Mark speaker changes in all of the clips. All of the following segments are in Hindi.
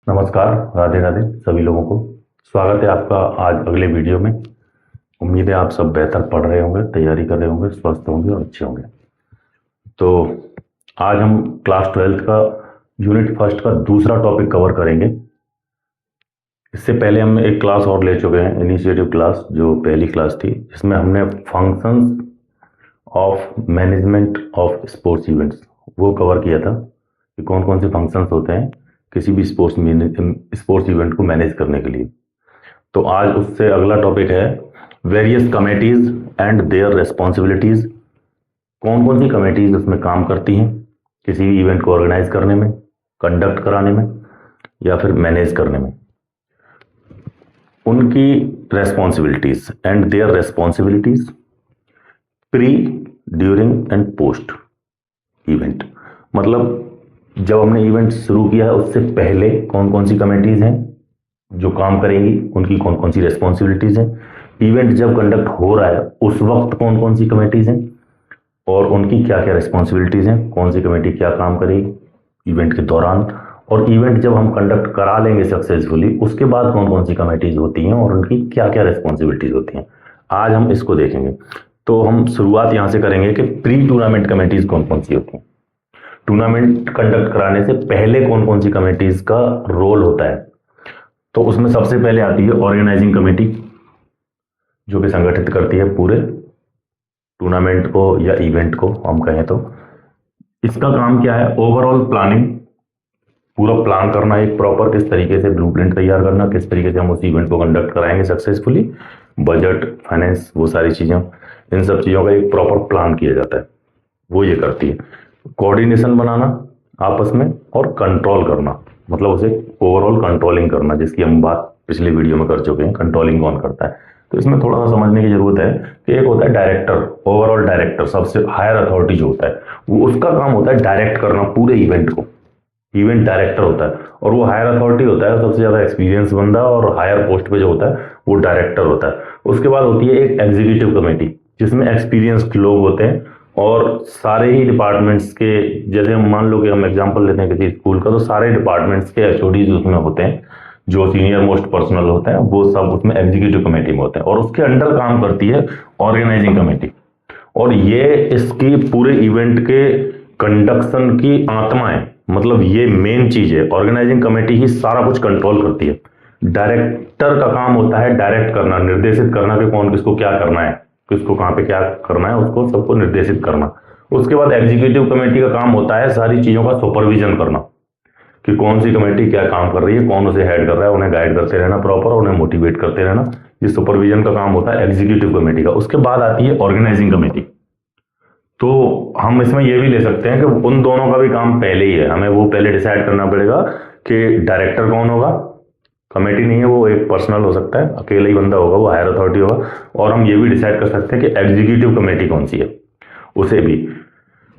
Speaker 1: नमस्कार। राधे राधे सभी लोगों को। स्वागत है आपका आज अगले वीडियो में। उम्मीद है आप सब बेहतर पढ़ रहे होंगे, तैयारी कर रहे होंगे, स्वस्थ होंगे और अच्छे होंगे। तो आज हम क्लास 12th का यूनिट फर्स्ट का दूसरा टॉपिक कवर करेंगे। इससे पहले हम एक क्लास और ले चुके हैं, इनिशिएटिव क्लास, जो पहली क्लास थी, जिसमें हमने functions of management of sports events वो कवर किया था कि कौन कौन से फंक्शंस होते हैं किसी भी स्पोर्ट्स इवेंट को मैनेज करने के लिए। तो आज उससे अगला टॉपिक है various committees and their responsibilities. कौन कौन सी कमेटीज उसमें काम करती हैं किसी भी इवेंट को ऑर्गेनाइज करने में, कंडक्ट कराने में या फिर मैनेज करने में, उनकी responsibilities and their responsibilities pre, during and post event. मतलब जब हमने इवेंट शुरू किया है उससे पहले कौन कौन सी कमेटीज हैं जो काम करेंगी, उनकी कौन कौन सी रेस्पॉन्सिबिलिटीज हैं, इवेंट जब कंडक्ट हो रहा है उस वक्त कौन कौन सी कमेटीज हैं और उनकी क्या क्या रेस्पॉन्सिबिलिटीज हैं, कौन सी कमेटी क्या काम करेगी इवेंट के दौरान, और इवेंट जब हम कंडक्ट करा लेंगे सक्सेसफुली उसके बाद कौन कौन सी कमेटीज होती हैं और उनकी क्या क्या रेस्पॉन्सिबिलिटीज होती हैं। आज हम इसको देखेंगे। तो हम शुरुआत यहां से करेंगे कि प्री टूर्नामेंट कमेटीज कौन कौन सी होती हैं। टूर्नामेंट कंडक्ट कराने से पहले कौन कौन सी कमेटीज का रोल होता है। तो उसमें सबसे पहले आती है ऑर्गेनाइजिंग कमेटी, जो कि संगठित करती है पूरे टूर्नामेंट को या इवेंट को हम कहें तो। इसका काम क्या है? ओवरऑल प्लानिंग, पूरा प्लान करना, एक प्रॉपर किस तरीके से ब्लूप्रिंट तैयार करना, किस तरीके से हम उस इवेंट को कंडक्ट कराएंगे सक्सेसफुली, बजट, फाइनेंस, वो सारी चीजें, इन सब चीजों का एक प्रॉपर प्लान किया जाता है, वो ये करती है। कोऑर्डिनेशन बनाना आपस में और कंट्रोल करना, मतलब उसे ओवरऑल कंट्रोलिंग करना, जिसकी हम बात पिछले वीडियो में कर चुके हैं। कंट्रोलिंग कौन करता है, तो इसमें थोड़ा सा समझने की जरूरत है कि एक होता है डायरेक्टर, ओवरऑल डायरेक्टर, सबसे हायर अथॉरिटी जो होता है, वो उसका काम होता है डायरेक्ट करना पूरे इवेंट को। इवेंट डायरेक्टर होता है और वो हायर अथॉरिटी होता है, सबसे ज्यादा एक्सपीरियंस बंदा और हायर पोस्ट पे जो होता है वो डायरेक्टर होता है। उसके बाद होती है एक एग्जीक्यूटिव कमेटी, जिसमें एक्सपीरियंस्ड लोग होते हैं और सारे ही डिपार्टमेंट्स के, जैसे हम मान लो कि हम एग्जांपल लेते हैं किसी स्कूल का, तो सारे डिपार्टमेंट्स के एचओडीज उसमें होते हैं, जो सीनियर मोस्ट पर्सनल होते हैं, वो सब उसमें एग्जीक्यूटिव कमेटी में होते हैं। और उसके अंडर काम करती है ऑर्गेनाइजिंग कमेटी, और ये इसकी पूरे इवेंट के कंडक्शन की आत्मा है, मतलब ये मेन चीज है। ऑर्गेनाइजिंग कमेटी ही सारा कुछ कंट्रोल करती है। डायरेक्टर का काम होता है डायरेक्ट करना, निर्देशित करना कि कौन किसको क्या करना है, किसको कहां पे क्या करना है, उसको सबको निर्देशित करना। उसके बाद एग्जीक्यूटिव कमेटी का काम होता है सारी चीजों का सुपरविजन करना, कि कौन सी कमेटी क्या काम कर रही है, कौन उसे हेड कर रहा है, उन्हें गाइड करते रहना प्रॉपर, उन्हें मोटिवेट करते रहना। ये सुपरविजन का काम होता है एग्जीक्यूटिव कमेटी का। उसके बाद आती है ऑर्गेनाइजिंग कमेटी। तो हम इसमें यह भी ले सकते हैं कि उन दोनों का भी काम पहले ही है, हमें वो पहले डिसाइड करना पड़ेगा कि डायरेक्टर कौन होगा। कमेटी नहीं है, वो एक पर्सनल हो सकता है, अकेला ही बंदा होगा, वो हायर अथॉरिटी होगा। और हम ये भी डिसाइड कर सकते हैं कि एग्जीक्यूटिव कमेटी कौन सी है, उसे भी।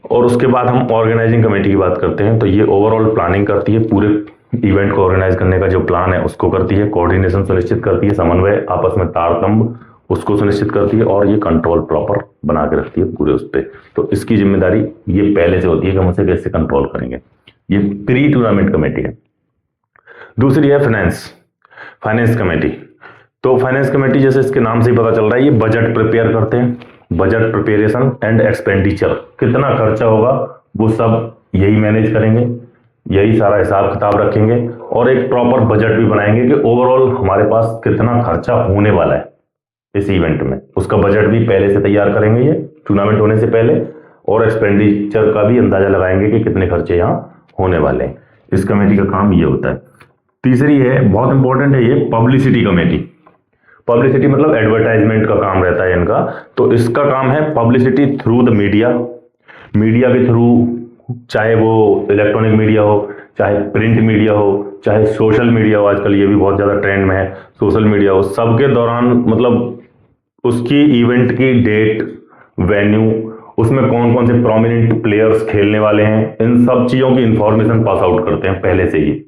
Speaker 1: और उसके बाद हम ऑर्गेनाइजिंग कमेटी की बात करते हैं, तो ये ओवरऑल प्लानिंग करती है, पूरे इवेंट को ऑर्गेनाइज करने का जो प्लान है उसको करती है, कोऑर्डिनेशन सुनिश्चित करती है, समन्वय, आपस में तारतम्य उसको सुनिश्चित करती है, और ये कंट्रोल प्रॉपर बना के रखती है पूरे उस पर। तो इसकी जिम्मेदारी ये पहले से होती है कि हम उसे कैसे कंट्रोल करेंगे। ये प्री टूर्नामेंट कमेटी है। दूसरी है फाइनेंस कमेटी। तो फाइनेंस कमेटी, जैसे इसके नाम से ही पता चल रहा है, ये बजट प्रिपेयर करते हैं, बजट प्रिपेरेशन एंड एक्सपेंडिचर, कितना खर्चा होगा वो सब यही मैनेज करेंगे, यही सारा हिसाब किताब रखेंगे, और एक प्रॉपर बजट भी बनाएंगे कि ओवरऑल हमारे पास कितना खर्चा होने वाला है इस इवेंट में। उसका बजट भी पहले से तैयार करेंगे ये टूर्नामेंट होने से पहले, और एक्सपेंडिचर का भी अंदाजा लगाएंगे कि कितने खर्चे यहाँ होने वाले हैं। इस कमेटी का काम ये होता है। तीसरी है, बहुत इंपॉर्टेंट है ये, पब्लिसिटी कमेटी। पब्लिसिटी मतलब एडवर्टाइजमेंट का काम रहता है इनका। तो इसका काम है publicity through the media, media के थ्रू, चाहे वो इलेक्ट्रॉनिक मीडिया हो, चाहे प्रिंट मीडिया हो, चाहे सोशल मीडिया हो, आजकल ये भी बहुत ज्यादा ट्रेंड में है, सोशल मीडिया हो, सबके दौरान, मतलब उसकी इवेंट की डेट, वेन्यू, उसमें कौन कौन से प्रोमिनेंट प्लेयर्स खेलने वाले हैं, इन सब चीजों की इंफॉर्मेशन पास आउट करते हैं पहले से ही।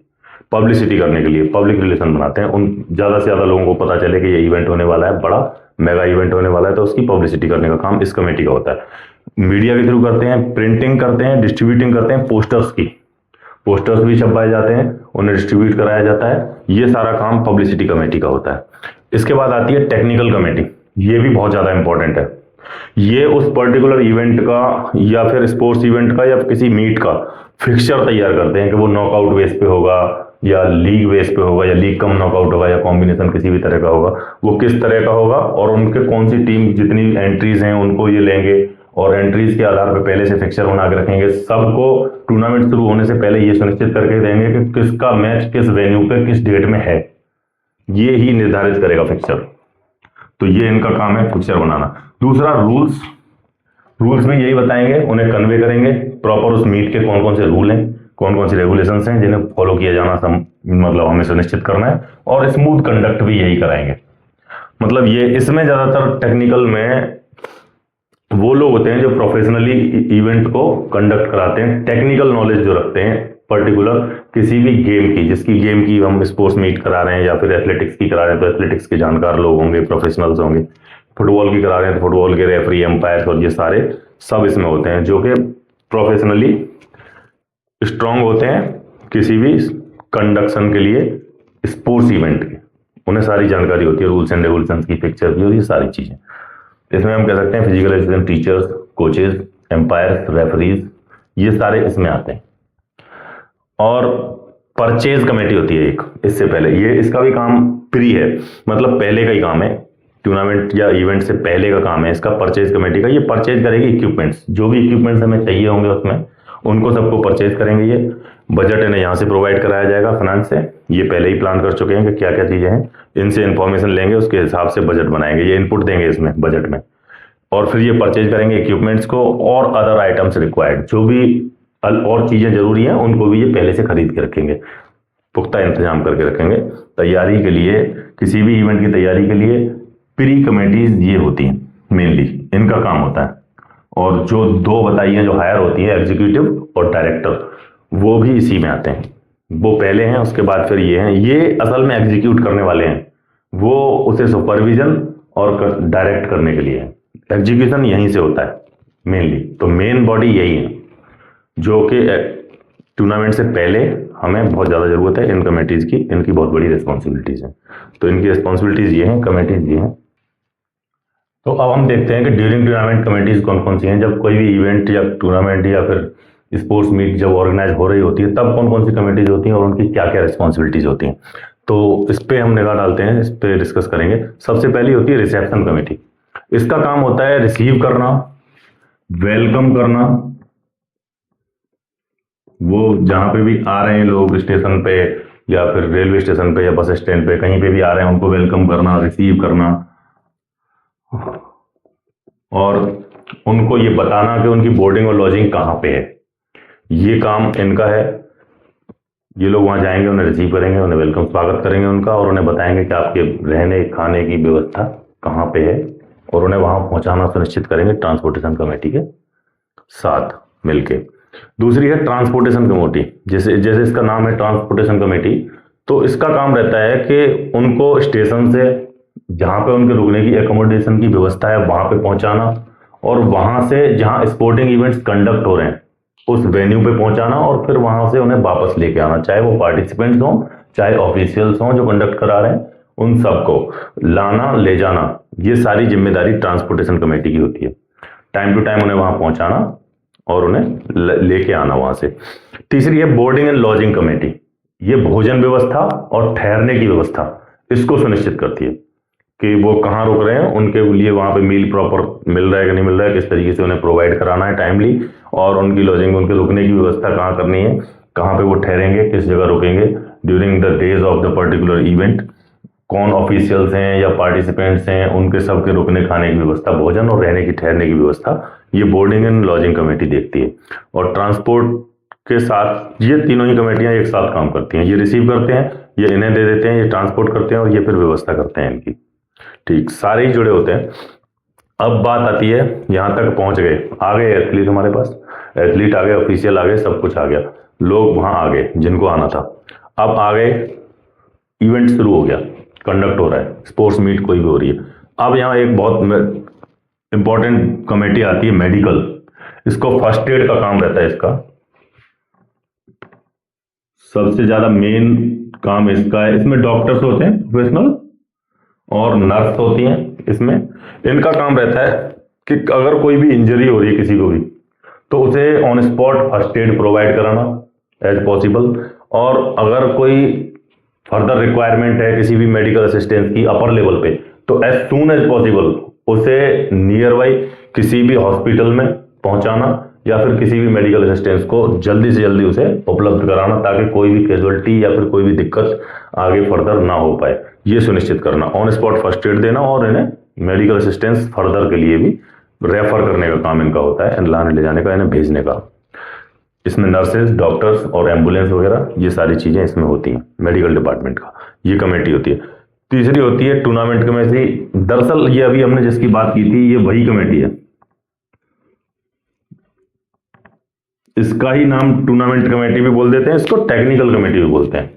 Speaker 1: पब्लिसिटी करने के लिए पब्लिक रिलेशन बनाते हैं, उन ज्यादा से ज्यादा लोगों को पता चले कि ये इवेंट होने वाला है, बड़ा मेगा इवेंट होने वाला है, तो उसकी पब्लिसिटी करने का काम इस कमेटी का होता है। मीडिया के थ्रू करते हैं, प्रिंटिंग करते हैं, डिस्ट्रीब्यूटिंग करते हैं पोस्टर्स की, पोस्टर्स भी छपवाए जाते हैं, उन्हें डिस्ट्रीब्यूट कराया जाता है। ये सारा काम पब्लिसिटी कमेटी का होता है। इसके बाद आती है टेक्निकल कमेटी। ये भी बहुत ज़्यादा इंपॉर्टेंट है। ये उस पर्टिकुलर इवेंट का या फिर स्पोर्ट्स इवेंट का या किसी मीट का फिक्सचर तैयार करते हैं कि वो नॉकआउट बेस पे होगा या लीग बेस पे होगा या लीग कम नॉकआउट होगा या कॉम्बिनेशन किसी भी तरह का होगा, वो किस तरह का होगा और उनके कौन सी टीम जितनी एंट्रीज हैं उनको ये लेंगे और एंट्रीज के आधार पर पहले से फिक्सचर बना के रखेंगे। सबको टूर्नामेंट शुरू होने से पहले ये सुनिश्चित करके देंगे कि किसका मैच किस वेन्यू पे किस डेट में है, ये ही निर्धारित करेगा फिक्सचर। तो ये इनका काम है फिक्सचर बनाना। दूसरा रूल्स में यही बताएंगे, उन्हें कन्वे करेंगे प्रॉपर उस मीट के कौन कौन से रूल हैं, कौन कौन से रेगुलेशंस हैं जिन्हें फॉलो किया जाना मतलब हमें सुनिश्चित करना है, और स्मूथ कंडक्ट भी यही कराएंगे। मतलब ये इसमें ज्यादातर टेक्निकल में वो लोग होते हैं जो प्रोफेशनली इवेंट को कंडक्ट कराते हैं, टेक्निकल नॉलेज जो रखते हैं पर्टिकुलर किसी भी गेम की, जिसकी गेम की हम स्पोर्ट्स मीट करा रहे हैं या फिर एथलेटिक्स की करा रहे हैं तो एथलेटिक्स के जानकार लोग होंगे, प्रोफेशनल्स होंगे। फुटबॉल की करा रहे हैं तो फुटबॉल के रेफरी, एम्पायर्स और ये सारे सब इसमें होते हैं जो कि प्रोफेशनली स्ट्रांग होते हैं किसी भी कंडक्शन के लिए स्पोर्ट्स इवेंट के। उन्हें सारी जानकारी होती है, रूल्स एंड रेगुलेशंस की, पिक्चर की और ये सारी चीजें। इसमें हम कह सकते हैं physical education teachers, coaches, umpires, referees, ये सारे इसमें आते हैं। और परचेज कमेटी होती है एक, इससे पहले ये इसका भी काम प्री है, मतलब पहले का ही काम है, टूर्नामेंट या इवेंट से पहले का काम है इसका परचेज कमेटी का। ये परचेज करेगी इक्विपमेंट्स, जो भी इक्विपमेंट्स हमें चाहिए होंगे उसमें उनको सबको परचेज करेंगे। ये बजट इन्हें यहाँ से प्रोवाइड कराया जाएगा फाइनेंस से, ये पहले ही प्लान कर चुके हैं कि क्या क्या चीजें हैं, इनसे इंफॉर्मेशन लेंगे, उसके हिसाब से बजट बनाएंगे, ये इनपुट देंगे इसमें बजट में, और फिर ये परचेज करेंगे इक्विपमेंट्स को और अदर आइटम्स रिक्वायर्ड, जो भी और चीजें जरूरी हैं उनको भी ये पहले से खरीद के रखेंगे, पुख्ता इंतजाम करके रखेंगे। तैयारी के लिए, किसी भी इवेंट की तैयारी के लिए प्री कमेटीज ये होती हैं, मेनली इनका काम होता है। और जो दो बताई हैं जो हायर होती है, एग्जीक्यूटिव और डायरेक्टर, वो भी इसी में आते हैं। वो पहले हैं, उसके बाद फिर ये हैं। ये असल में एग्जीक्यूट करने वाले हैं, वो उसे सुपरविजन और डायरेक्ट करने के लिए है। एग्जीक्यूशन यहीं से होता है मेनली, तो मेन बॉडी यही है जो कि टूर्नामेंट से पहले हमें बहुत ज़्यादा ज़रूरत है इन कमेटीज़ की, इनकी बहुत बड़ी रिस्पॉन्सिबिलिटीज़ हैं। तो इनकी रिस्पॉन्सिबिलिटीज़ ये हैं, कमेटीज़ ये हैं। तो अब हम देखते हैं कि ड्यूरिंग टूर्नामेंट कमेटीज़ कौन कौन सी हैं। जब कोई भी इवेंट या टूर्नामेंट या फिर स्पोर्ट्स मीट जब ऑर्गेनाइज हो रही होती है तब कौन कौन सी कमेटीज़ होती हैं और उनकी क्या क्या रिस्पॉन्सिबिलिटीज़ होती हैं, तो इस पर हम निगाह डालते हैं, इस पर डिस्कस करेंगे। सबसे पहली होती है रिसेप्शन कमेटी। इसका काम होता है रिसीव करना, वेलकम करना, वो जहां पे भी आ रहे हैं लोग स्टेशन पे या फिर रेलवे स्टेशन पे या बस स्टैंड पे, कहीं पे भी आ रहे हैं उनको वेलकम करना, रिसीव करना, और उनको ये बताना कि उनकी बोर्डिंग और लॉजिंग कहाँ पे है। ये काम इनका है। ये लोग वहां जाएंगे, उन्हें रिसीव करेंगे, उन्हें वेलकम स्वागत करेंगे उनका, और उन्हें बताएंगे कि आपके रहने खाने की व्यवस्था कहाँ पे है, और उन्हें वहां पहुंचाना सुनिश्चित करेंगे ट्रांसपोर्टेशन कमेटी के साथ मिलके। दूसरी है ट्रांसपोर्टेशन कमेटी। जैसे जैसे इसका नाम है ट्रांसपोर्टेशन कमेटी, तो इसका काम रहता है कि उनको स्टेशन से जहां पे उनके रुकने की एकोमोडेशन की व्यवस्था है वहां पे पहुंचाना, और वहां से जहां स्पोर्टिंग इवेंट्स कंडक्ट हो रहे हैं उस वेन्यू पे पहुंचाना, और फिर वहां से उन्हें वापस लेके आना, चाहे वो पार्टिसिपेंट्स हों चाहे ऑफिशियल्स हों जो कंडक्ट करा रहे हैं, उन सबको लाना ले जाना, ये सारी जिम्मेदारी ट्रांसपोर्टेशन कमेटी की होती है। टाइम टू टाइम उन्हें वहां पहुंचाना और उन्हें लेके आना वहां से। तीसरी है बोर्डिंग एंड लॉजिंग कमेटी। ये भोजन व्यवस्था और ठहरने की व्यवस्था इसको सुनिश्चित करती है कि वो कहाँ रुक रहे हैं, उनके लिए वहां पे मील प्रॉपर मिल रहा है कि नहीं मिल रहा है, किस तरीके से उन्हें प्रोवाइड कराना है टाइमली, और उनकी लॉजिंग, उनके रुकने की व्यवस्था कहाँ करनी है, कहाँ पे वो ठहरेंगे, किस जगह रुकेंगे during the days of the particular event, कौन ऑफिशियल्स हैं या पार्टिसिपेंट्स हैं, उनके सबके रुकने खाने की व्यवस्था, भोजन और रहने की ठहरने की व्यवस्था, ये बोर्डिंग एंड लॉजिंग कमेटी देखती है। और ट्रांसपोर्ट के साथ ये तीनों ही कमेटियां एक साथ काम करती हैं। ये रिसीव करते हैं, ये इन्हें दे देते हैं, ये ट्रांसपोर्ट करते हैं और ये फिर व्यवस्था करते हैं इनकी। ठीक, सारे ही जुड़े होते हैं। अब बात आती है, यहां तक पहुंच गए, आ गए एथलीट, हमारे पास एथलीट आ गए, ऑफिशियल आ गए, सब कुछ आ गया, लोग वहां आ गए जिनको आना था। अब आ गए, इवेंट शुरू हो गया, कंडक्ट हो रहा है, स्पोर्ट्स मीट कोई भी हो रही है। अब यहाँ एक बहुत इंपॉर्टेंट कमेटी आती है मेडिकल। इसको फर्स्ट एड का काम रहता है इसका। सबसे ज्यादा मेन काम इसका है। इसमें डॉक्टर्स होते हैं प्रोफेशनल और नर्स होती हैं। इसमें इनका काम रहता है कि अगर कोई भी इंजरी हो रही है किसी को भी, तो उसे on spot first aid provide कराना एज पॉसिबल। और अगर कोई फर्दर रिक्वायरमेंट है किसी भी मेडिकल असिस्टेंस की अपर लेवल पे, तो एज सून एज पॉसिबल उसे नियर बाई किसी भी हॉस्पिटल में पहुंचाना या फिर किसी भी मेडिकल असिस्टेंस को जल्दी से जल्दी उसे उपलब्ध कराना, ताकि कोई भी कैजुअलिटी या फिर कोई भी दिक्कत आगे फर्दर ना हो पाए, ये सुनिश्चित करना। ऑन स्पॉट फर्स्ट एड देना और इन्हें मेडिकल असिस्टेंस फर्दर के लिए भी रेफर करने का काम इनका होता है, लाने ले जाने का, इन्हें भेजने का। इसमें नर्सेज, डॉक्टर्स और एम्बुलेंस वगैरह ये सारी चीजें इसमें होती हैं। मेडिकल डिपार्टमेंट का ये कमेटी होती है। तीसरी होती है टूर्नामेंट कमेटी। दरअसल ये अभी हमने जिसकी बात की थी ये वही कमेटी है, इसका ही नाम टूर्नामेंट कमेटी भी बोल देते हैं, इसको टेक्निकल कमेटी भी बोलते हैं।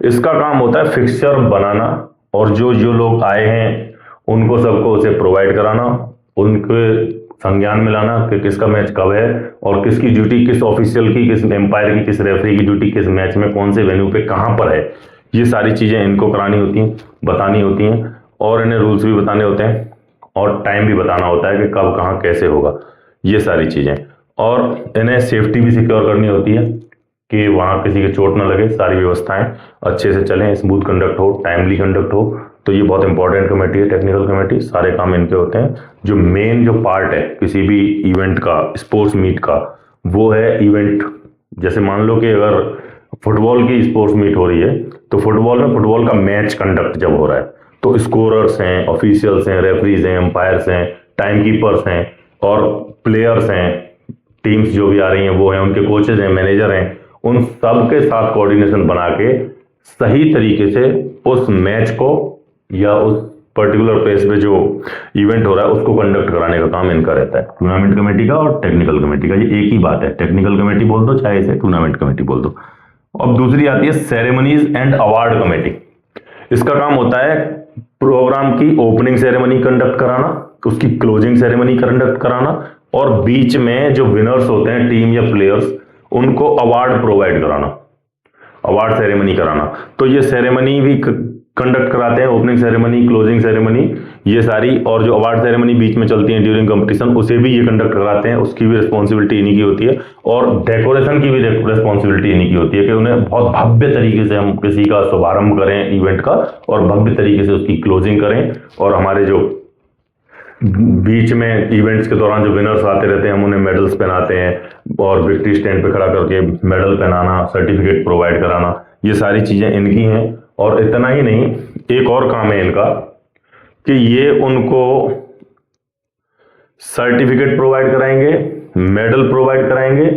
Speaker 1: इसका काम होता है फिक्सचर बनाना और जो जो लोग आए हैं उनको सबको उसे प्रोवाइड कराना, उनके संज्ञान में लाना कि किसका मैच कब है और किसकी ड्यूटी, किस ऑफिशियल की, किस एम्पायर की, किस रेफरी की ड्यूटी किस मैच में कौन से वेन्यू पे कहां पर है। ये सारी चीजें इनको करानी होती हैं, बतानी होती हैं और इन्हें रूल्स भी बताने होते हैं और टाइम भी बताना होता है कि कब कहां कैसे होगा, ये सारी चीजें। और इन्हें सेफ्टी भी सिक्योर करनी होती है कि वहां किसी के चोट ना लगे, सारी व्यवस्थाएं अच्छे से चलें, स्मूथ कंडक्ट हो, टाइमली कंडक्ट हो। तो ये बहुत इंपॉर्टेंट कमेटी है टेक्निकल कमेटी, सारे काम इनके होते हैं। जो मेन जो पार्ट है किसी भी इवेंट का, स्पोर्ट्स मीट का, वो है इवेंट। जैसे मान लो कि अगर फुटबॉल की स्पोर्ट्स मीट हो रही है, तो फुटबॉल में फुटबॉल का मैच कंडक्ट जब हो रहा है, तो स्कोरर्स हैं, ऑफिशियल्स हैं, रेफरीज हैं, एम्पायर्स हैं, टाइम कीपर्स हैं और प्लेयर्स हैं, टीम्स जो भी आ रही हैं वो हैं, उनके कोचेज हैं, मैनेजर हैं, उन सब के साथ कोऑर्डिनेशन बना के सही तरीके से उस मैच को या उस पर्टिकुलर प्लेस पे जो इवेंट हो रहा है उसको कंडक्ट कराने का काम इनका रहता है, टूर्नामेंट कमेटी का और टेक्निकल कमेटी का। ये एक ही बात है, टेक्निकल कमेटी बोल दो चाहे इसे टूर्नामेंट कमेटी बोल दो। अब दूसरी आती है सेरेमनीज एंड अवार्ड कमेटी। इसका काम होता है प्रोग्राम की ओपनिंग सेरेमनी कंडक्ट कराना, उसकी क्लोजिंग सेरेमनी कंडक्ट कराना और बीच में जो विनर्स होते हैं टीम या प्लेयर्स, उनको अवार्ड प्रोवाइड कराना, अवार्ड सेरेमनी कराना। तो ये सेरेमनी भी कंडक्ट कराते हैं, ओपनिंग सेरेमनी, क्लोजिंग सेरेमनी, ये सारी। और जो अवार्ड सेरेमनी बीच में चलती है ड्यूरिंग कंपटीशन, उसे भी ये कंडक्ट कराते हैं, उसकी भी रिस्पॉन्सिबिलिटी इन्हीं की होती है। और डेकोरेशन की भी रिस्पॉन्सिबिलिटी इन्हीं की होती है कि उन्हें बहुत भव्य तरीके से हम किसी का शुभारंभ करें इवेंट का और भव्य तरीके से उसकी क्लोजिंग करें। और हमारे जो बीच में इवेंट्स के दौरान जो विनर्स आते रहते हैं हम उन्हें मेडल्स पहनाते हैं और विक्ट्री स्टैंड पे खड़ा करके मेडल पहनाना, सर्टिफिकेट प्रोवाइड कराना, ये सारी चीजें इनकी हैं। और इतना ही नहीं, एक और काम है इनका कि ये उनको सर्टिफिकेट प्रोवाइड कराएंगे, मेडल प्रोवाइड कराएंगे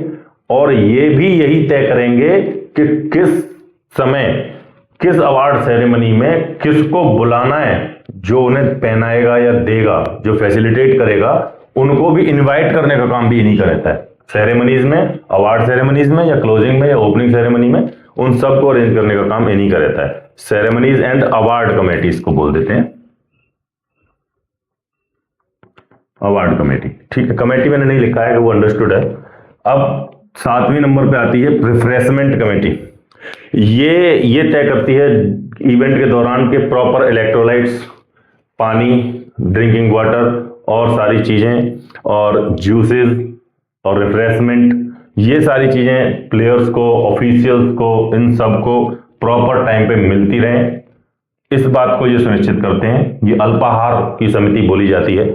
Speaker 1: और ये भी यही तय करेंगे कि किस समय किस अवार्ड सेरेमनी में किसको बुलाना है, जो उन्हें पहनाएगा या देगा, जो फैसिलिटेट करेगा, उनको भी इनवाइट करने का काम भी इन्हीं का रहता है। सेरेमनीज में, अवार्ड सेरेमनीज में या क्लोजिंग में या ओपनिंग सेरेमनी में, उन सबको अरेंज करने का काम इन्हीं का रहता है। सेरेमनीज एंड अवार्ड कमेटीज को बोल देते हैं अवार्ड कमेटी। ठीक है, कमेटी मैंने नहीं लिखा है कि वो अंडरस्टूड है। अब 7वें नंबर पे आती है रिफ्रेशमेंट कमेटी। ये तय करती है इवेंट के दौरान के प्रॉपर इलेक्ट्रोलाइट्स, पानी, ड्रिंकिंग वाटर और सारी चीजें और जूसेस और रिफ्रेशमेंट, ये सारी चीजें प्लेयर्स को, ऑफिशियल्स को, इन सब को प्रॉपर टाइम पे मिलती रहें। इस बात को ये सुनिश्चित करते हैं। ये अल्पाहार की समिति बोली जाती है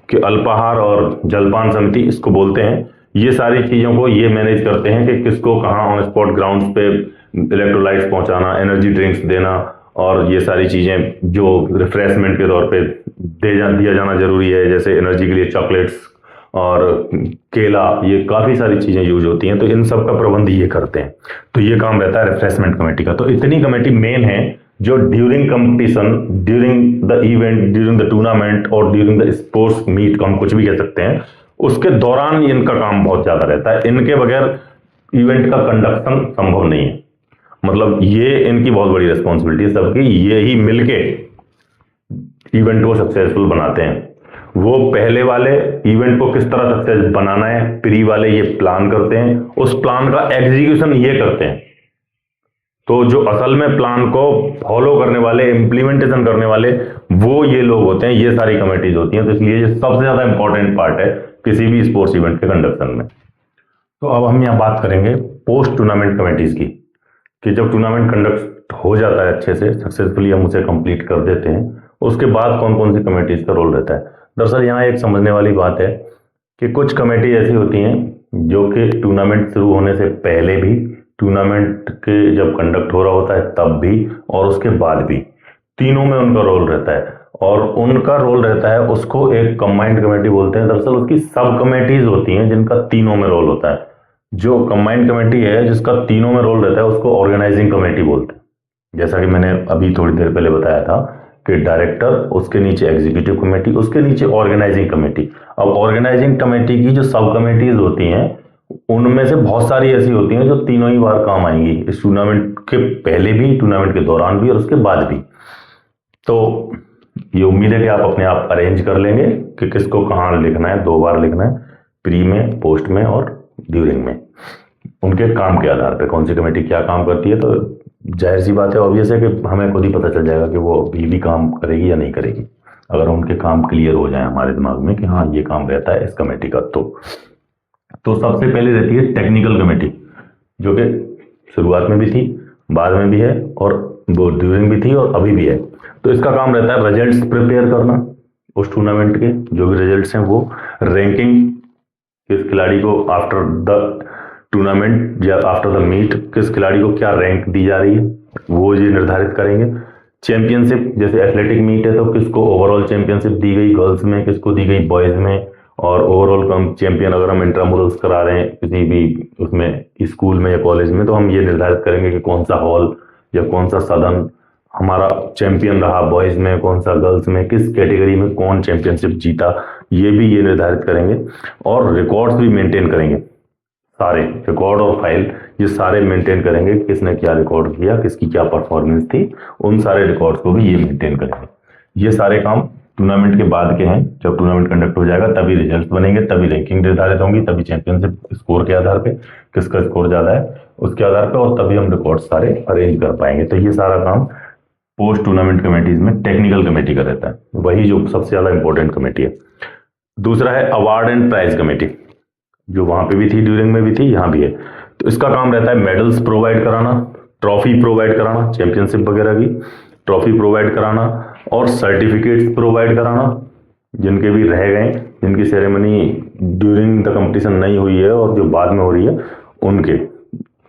Speaker 1: कि अल्पाहार और जलपान समिति इसको बोलते हैं। ये सारी चीजों को ये मैनेज करते हैं कि किसको कहाँ ऑन स्पॉट ग्राउंड्स पे इलेक्ट्रोलाइट्स पहुंचाना, एनर्जी ड्रिंक्स देना और ये सारी चीजें जो रिफ्रेशमेंट के तौर पे दिया जाना जरूरी है, जैसे एनर्जी के लिए चॉकलेट्स और केला, ये काफी सारी चीजें यूज होती हैं। तो इन सब का प्रबंध ये करते हैं। तो ये काम रहता है रिफ्रेशमेंट कमेटी का। तो इतनी कमेटी मेन है जो during competition, during the event, during the tournament और ड्यूरिंग द स्पोर्ट्स मीट को हम कुछ भी कह सकते हैं, उसके दौरान इनका काम बहुत ज्यादा रहता है। इनके बगैर इवेंट का कंडक्शन संभव नहीं है। मतलब ये इनकी बहुत बड़ी रिस्पॉन्सिबिलिटी है सबकी, ये ही मिलके इवेंट को सक्सेसफुल बनाते हैं। वो पहले वाले इवेंट को किस तरह सक्सेस बनाना है, प्री वाले ये प्लान करते हैं, उस प्लान का एग्जीक्यूशन ये करते हैं। तो जो असल में प्लान को फॉलो करने वाले, इम्प्लीमेंटेशन करने वाले, वो ये लोग होते हैं, ये सारी कमेटीज होती हैं। तो इसलिए ये सबसे ज्यादा इंपॉर्टेंट पार्ट है किसी भी स्पोर्ट्स इवेंट के कंडक्शन में। तो अब हम यहाँ बात करेंगे पोस्ट टूर्नामेंट कमेटीज की, कि जब टूर्नामेंट कंडक्ट हो जाता है अच्छे से, सक्सेसफुली हम उसे कंप्लीट कर देते हैं, उसके बाद कौन कौन सी कमेटीज का रोल रहता है। दरअसल यहाँ एक समझने वाली बात है कि कुछ कमेटी ऐसी होती हैं जो कि टूर्नामेंट शुरू होने से पहले भी, टूर्नामेंट के जब कंडक्ट हो रहा होता है तब भी, और उसके बाद भी, तीनों में उनका रोल रहता है। और उनका रोल रहता है, उसको एक कंबाइंड कमेटी बोलते हैं। दरअसल उसकी सब कमेटीज होती हैं जिनका तीनों में रोल होता है। जो कंबाइंड कमेटी है जिसका तीनों में रोल रहता है, उसको ऑर्गेनाइजिंग कमेटी बोलते हैं। जैसा कि मैंने अभी थोड़ी देर पहले बताया था कि डायरेक्टर, उसके नीचे एग्जीक्यूटिव कमेटी, उसके नीचे ऑर्गेनाइजिंग कमेटी। अब ऑर्गेनाइजिंग कमेटी की जो सब कमेटीज होती हैं, उनमें से बहुत सारी ऐसी होती हैं जो तीनों ही बार काम आएंगी, इस टूर्नामेंट के पहले भी, टूर्नामेंट के दौरान भी और उसके बाद भी। तो ये उम्मीद है कि आप अपने आप अरेंज कर लेंगे कि किसको कहाँ लिखना है, 2 बार लिखना है, प्री में, पोस्ट में और ड्यूरिंग में, उनके काम के आधार पर कौन सी कमेटी क्या काम करती है। तो जाहिर सी बात है, ऑब्वियस है कि हमें खुद ही पता चल जाएगा कि वो अभी भी काम करेगी या नहीं करेगी, अगर उनके काम क्लियर हो जाए हमारे दिमाग में कि हाँ ये काम रहता है इस कमेटी का। तो सबसे पहले रहती है टेक्निकल कमेटी, जो कि शुरुआत में भी थी, बाद में भी है, और वो ड्यूरिंग भी थी और अभी भी है। तो इसका काम रहता है रिजल्ट्स प्रिपेयर करना उस टूर्नामेंट के, जो भी रिजल्ट्स हैं वो, रैंकिंग, किस खिलाड़ी को आफ्टर द टूर्नामेंट या आफ्टर द मीट किस खिलाड़ी को क्या रैंक दी जा रही है, वो ये निर्धारित करेंगे। चैंपियनशिप, जैसे एथलेटिक मीट है तो किसको ओवरऑल चैंपियनशिप दी गई गर्ल्स में, किसको दी गई बॉयज में, और ओवरऑल कम चैंपियन अगर हम इंट्रामुरल्स करा रहे हैं किसी भी उसमें, स्कूल में या कॉलेज में, तो हम ये निर्धारित करेंगे कि कौन सा हॉल या कौन सा सदन हमारा चैंपियन रहा, बॉयज में कौन सा, गर्ल्स में किस कैटेगरी में कौन चैंपियनशिप जीता, ये भी ये निर्धारित करेंगे। और रिकॉर्ड्स भी मेंटेन करेंगे, सारे रिकॉर्ड और फाइल ये सारे मेंटेन करेंगे, किसने क्या रिकॉर्ड किया, किसकी क्या परफॉर्मेंस थी, उन सारे रिकॉर्ड्स को भी ये मेंटेन करेंगे। ये सारे काम टूर्नामेंट के बाद के हैं। जब टूर्नामेंट कंडक्ट हो जाएगा तभी रिजल्ट बनेंगे, तभी रैंकिंग निर्धारित होंगी, तभी चैंपियनशिप स्कोर के आधार पे, किसका स्कोर ज्यादा है उसके आधार पे, और तभी हम रिकॉर्ड सारे अरेंज कर पाएंगे। तो ये सारा काम पोस्ट टूर्नामेंट कमेटीज में टेक्निकल कमेटी का रहता है, वही जो सबसे ज्यादा इंपॉर्टेंट कमेटी है। दूसरा है अवार्ड एंड प्राइज कमेटी, जो वहां पे भी थी, ड्यूरिंग में भी थी, यहाँ भी है। तो इसका काम रहता है मेडल्स प्रोवाइड कराना, ट्रॉफी प्रोवाइड कराना, चैंपियनशिप वगैरह की ट्रॉफी प्रोवाइड कराना, और सर्टिफिकेट्स प्रोवाइड कराना, जिनके भी रह गए, जिनकी सेरेमनी ड्यूरिंग द कंपटीशन नहीं हुई है और जो बाद में हो रही है उनके।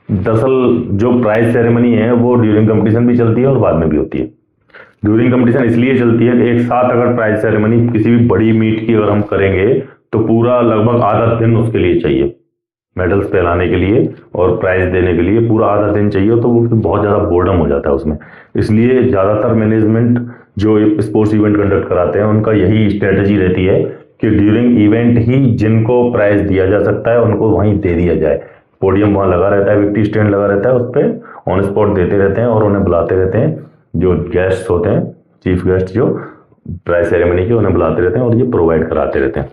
Speaker 1: दरअसल जो प्राइज सेरेमनी है वो ड्यूरिंग कंपटीशन भी चलती है और बाद में भी होती है। ड्यूरिंग कंपटीशन इसलिए चलती है कि एक साथ अगर प्राइज सेरेमनी किसी भी बड़ी मीट की अगर हम करेंगे तो पूरा लगभग आधा दिन उसके लिए चाहिए, मेडल्स पहनाने के लिए और प्राइज देने के लिए पूरा आधा दिन चाहिए, तो वो बहुत ज़्यादा बोर्डम हो जाता है उसमें। इसलिए ज़्यादातर मैनेजमेंट जो स्पोर्ट्स इवेंट कंडक्ट कराते हैं उनका यही स्ट्रेटजी रहती है कि ड्यूरिंग इवेंट ही जिनको प्राइज दिया जा सकता है उनको वहीं दे दिया जाए। पोडियम वहाँ लगा रहता है, विक्ट्री स्टैंड लगा रहता है, उस पर ऑन स्पॉट देते रहते हैं और उन्हें बुलाते रहते हैं, जो गेस्ट होते हैं, चीफ गेस्ट जो प्राइज सेरेमनी के, उन्हें बुलाते रहते हैं और ये प्रोवाइड कराते रहते हैं।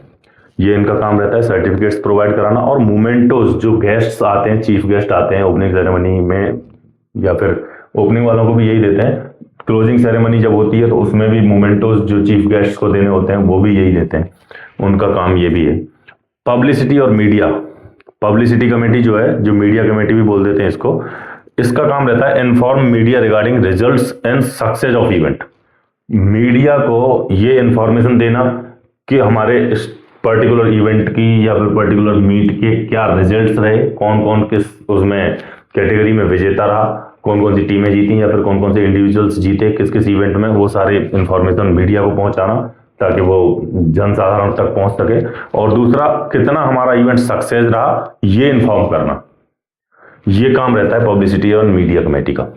Speaker 1: ये इनका काम रहता है, सर्टिफिकेट्स प्रोवाइड कराना। और मोमेंटोज, जो गेस्ट्स आते हैं, चीफ गेस्ट आते हैं ओपनिंग सेरेमनी में, या फिर ओपनिंग वालों को भी यही देते हैं, क्लोजिंग सेरेमनी जब होती है तो उसमें भी मोमेंटोज जो चीफ गेस्ट को देने होते हैं वो भी यही देते हैं, उनका काम ये भी है। पब्लिसिटी और मीडिया, पब्लिसिटी कमेटी जो है, जो मीडिया कमेटी भी बोल देते हैं इसको, इसका काम रहता है inform media regarding results and success of event. Media को ये इंफॉर्मेशन देना कि हमारे पर्टिकुलर इवेंट की या फिर पर्टिकुलर मीट के क्या रिजल्ट्स रहे, कौन कौन किस उसमें कैटेगरी में विजेता रहा, कौन कौन सी टीमें जीती या फिर कौन कौन से इंडिविजुअल्स जीते किस किस इवेंट में, वो सारे इंफॉर्मेशन मीडिया को पहुंचाना ताकि वो जनसाधारण तक पहुंच सके। और दूसरा, कितना हमारा इवेंट सक्सेस रहा ये इन्फॉर्म करना, ये काम रहता है पब्लिसिटी और मीडिया कमेटी का।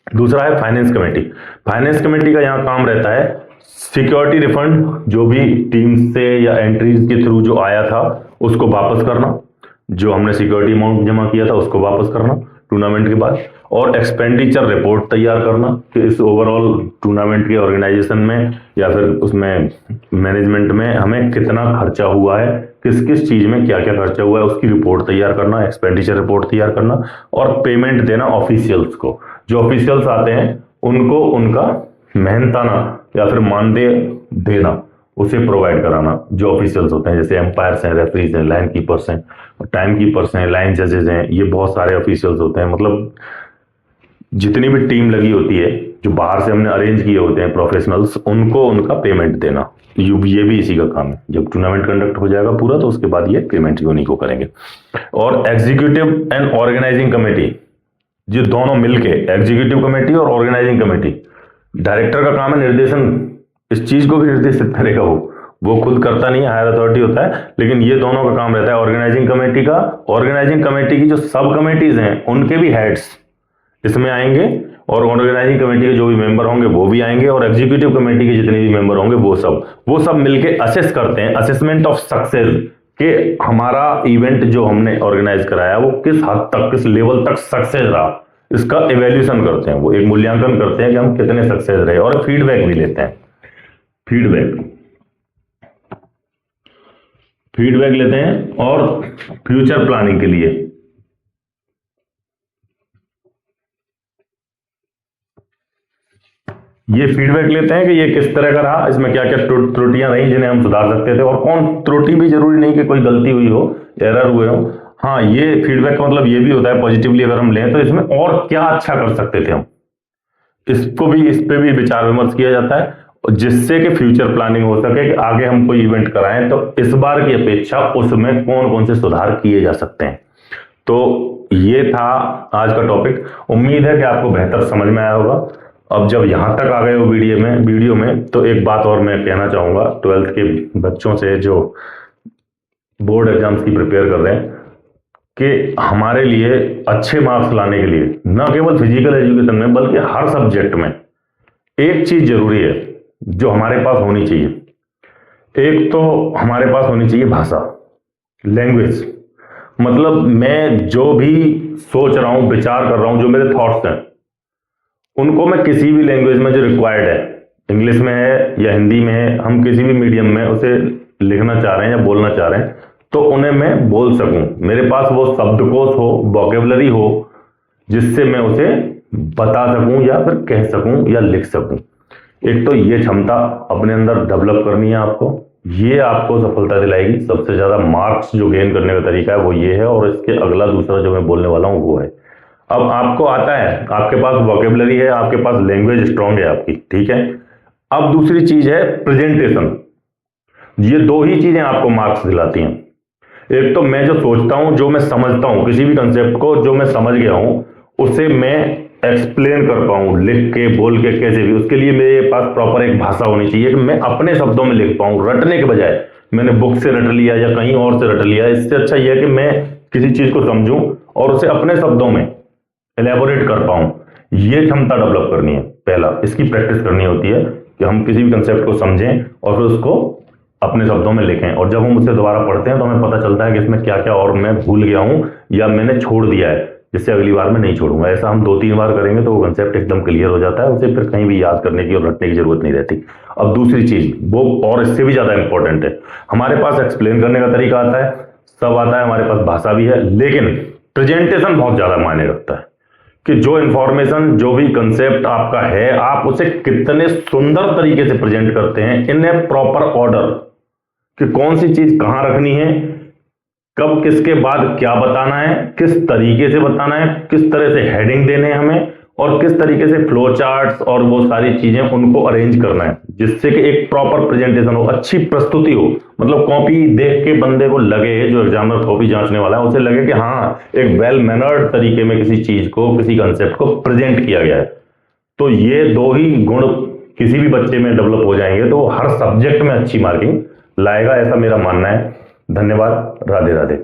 Speaker 1: दूसरा है फाइनेंस कमेटी। फाइनेंस कमेटी का यहाँ काम रहता है सिक्योरिटी रिफंड, जो भी टीम से या एंट्रीज के थ्रू जो आया था उसको वापस करना, जो हमने सिक्योरिटी अमाउंट जमा किया था उसको वापस करना टूर्नामेंट के बाद, और एक्सपेंडिचर रिपोर्ट तैयार करना कि इस ओवरऑल टूर्नामेंट के ऑर्गेनाइजेशन में या फिर उसमें मैनेजमेंट में हमें कितना खर्चा हुआ है, किस किस चीज में क्या क्या खर्चा हुआ है उसकी रिपोर्ट तैयार करना, एक्सपेंडिचर रिपोर्ट तैयार करना, और पेमेंट देना ऑफिशियल्स को, जो ऑफिशियल्स आते हैं उनको उनका मेहनताना या फिर मानदेय देना, उसे प्रोवाइड कराना। जो ऑफिशियल्स होते हैं जैसे एम्पायर्स हैं, रेफरीज हैं, लाइन कीपर्स हैं, टाइम कीपर्स हैं, लाइन जजेस हैं, ये बहुत सारे ऑफिशियल्स होते हैं। मतलब जितनी भी टीम लगी होती है, जो बाहर से हमने अरेंज किए होते हैं प्रोफेशनल्स, उनको उनका पेमेंट देना, ये भी इसी का काम है। जब टूर्नामेंट कंडक्ट हो जाएगा पूरा तो उसके बाद ये पेमेंट भी उन्हीं को करेंगे। और एग्जीक्यूटिव एंड ऑर्गेनाइजिंग कमेटी, ये दोनों मिलके, एग्जीक्यूटिव कमेटी और ऑर्गेनाइजिंग कमेटी, डायरेक्टर का काम है निर्देशन, इस चीज को भी निर्देशित करेगा। वो खुद करता नहीं है, हायर अथॉरिटी होता है, लेकिन ये दोनों का काम रहता है ऑर्गेनाइजिंग कमेटी का। ऑर्गेनाइजिंग कमेटी की जो सब कमेटीज हैं उनके भी हेड्स इसमें आएंगे, और ऑर्गेनाइजिंग कमेटी के जो भी मेंबर होंगे वो भी आएंगे, और एग्जीक्यूटिव कमेटी के जितने भी मेंबर होंगे वो सब मिलके असेस करते हैं, असेसमेंट ऑफ सक्सेस, कि हमारा इवेंट जो हमने ऑर्गेनाइज कराया वो किस हद तक, किस लेवल तक सक्सेस रहा, इसका इवेल्यूशन करते हैं। वो एक मूल्यांकन करते हैं कि हम कितने सक्सेस रहे, और फीडबैक भी लेते हैं। फीडबैक लेते हैं और फ्यूचर प्लानिंग के लिए ये फीडबैक लेते हैं कि ये किस तरह का रहा, इसमें क्या क्या त्रुटियां रही जिन्हें हम सुधार सकते थे, और कौन त्रुटि भी जरूरी नहीं कि कोई गलती हुई हो, एरर हुए हो। हाँ, ये फीडबैक का मतलब ये भी होता है पॉजिटिवली अगर हम लें तो इसमें और क्या अच्छा कर सकते थे हम, इस पे भी विचार विमर्श किया जाता है, जिससे कि फ्यूचर प्लानिंग हो सके कि आगे हम कोई इवेंट कराएं तो इस बार की अपेक्षा उसमें कौन कौन से सुधार किए जा सकते हैं। तो ये था आज का टॉपिक। उम्मीद है कि आपको बेहतर समझ में आया होगा। अब जब यहां तक आ गए हो वीडियो में तो एक बात और मैं कहना चाहूंगा 12th के बच्चों से जो बोर्ड एग्जाम्स की प्रिपेयर कर रहे हैं, कि हमारे लिए अच्छे मार्क्स लाने के लिए न केवल फिजिकल एजुकेशन में बल्कि हर सब्जेक्ट में एक चीज जरूरी है जो हमारे पास होनी चाहिए। एक तो हमारे पास होनी चाहिए भाषा, लैंग्वेज। मतलब मैं जो भी सोच रहा हूं, विचार कर रहा हूं, जो मेरे थॉट्स हैं, उनको मैं किसी भी लैंग्वेज में जो रिक्वायर्ड है, इंग्लिश में है या हिंदी में है, हम किसी भी मीडियम में उसे लिखना चाह रहे हैं या बोलना चाह रहे हैं, तो उन्हें मैं बोल सकूं, मेरे पास वो शब्दकोश हो, वोकेबलरी हो, जिससे मैं उसे बता सकूं या फिर कह सकूं या लिख सकूं। एक तो ये क्षमता अपने अंदर डेवलप करनी है आपको, ये आपको सफलता दिलाएगी। सबसे ज्यादा मार्क्स जो गेन करने का तरीका है वो ये है, और इसके अगला दूसरा जो मैं बोलने वाला हूं वो है, अब आपको आता है, आपके पास वोकेबलरी है, आपके पास लैंग्वेज स्ट्रांग है आपकी, ठीक है। अब दूसरी चीज है प्रेजेंटेशन। ये दो ही चीजें आपको मार्क्स दिलाती हैं। एक तो मैं जो सोचता हूं, जो मैं समझता हूं, किसी भी कंसेप्ट को जो मैं समझ गया हूं उसे मैं एक्सप्लेन कर पाऊं, लिख के, बोल के, कैसे भी, उसके लिए मेरे पास प्रॉपर एक भाषा होनी चाहिए कि मैं अपने शब्दों में लिख पाऊं, रटने के बजाय मैंने बुक से रट लिया या कहीं और से रट लिया। इससे अच्छा यह है कि मैं किसी चीज को समझूं और उसे अपने शब्दों में एलेबोरेट कर पाऊं। ये क्षमता डेवलप करनी है। पहला, इसकी प्रैक्टिस करनी होती है कि हम किसी भी कंसेप्ट को समझें और फिर उसको अपने शब्दों में लिखें, और जब हम उसे दोबारा पढ़ते हैं तो हमें पता चलता है कि इसमें क्या क्या और मैं भूल गया हूं या मैंने छोड़ दिया है, जिससे अगली बार मैं नहीं छोड़ूंगा। ऐसा हम 2-3 बार करेंगे तो वो कंसेप्ट एकदम क्लियर हो जाता है, उसे फिर कहीं भी याद करने की और रटने की जरूरत नहीं रहती। अब दूसरी चीज, वो और इससे भी ज्यादा इंपॉर्टेंट है, हमारे पास एक्सप्लेन करने का तरीका आता है, सब आता है, हमारे पास भाषा भी है, लेकिन प्रेजेंटेशन बहुत ज्यादा मायने रखता है कि जो इंफॉर्मेशन, जो भी कंसेप्ट आपका है, आप उसे कितने सुंदर तरीके से प्रेजेंट करते हैं इन ए प्रॉपर ऑर्डर, कि कौन सी चीज कहां रखनी है, कब किसके बाद क्या बताना है, किस तरीके से बताना है, किस तरह से हेडिंग देने हैं हमें, और किस तरीके से फ्लो चार्ट्स और वो सारी चीजें उनको अरेंज करना है, जिससे कि एक प्रॉपर प्रेजेंटेशन हो, अच्छी प्रस्तुति हो। मतलब कॉपी देख के बंदे को लगे, जो एग्जामिनर कॉपी जांचने वाला है, उसे लगे कि हाँ, एक वेल मैनर्ड तरीके में किसी चीज को, किसी कंसेप्ट को प्रेजेंट किया गया है। तो ये दो ही गुण किसी भी बच्चे में डेवलप हो जाएंगे तो वो हर सब्जेक्ट में अच्छी मार्किंग लाएगा, ऐसा मेरा मानना है। धन्यवाद। राधे राधे।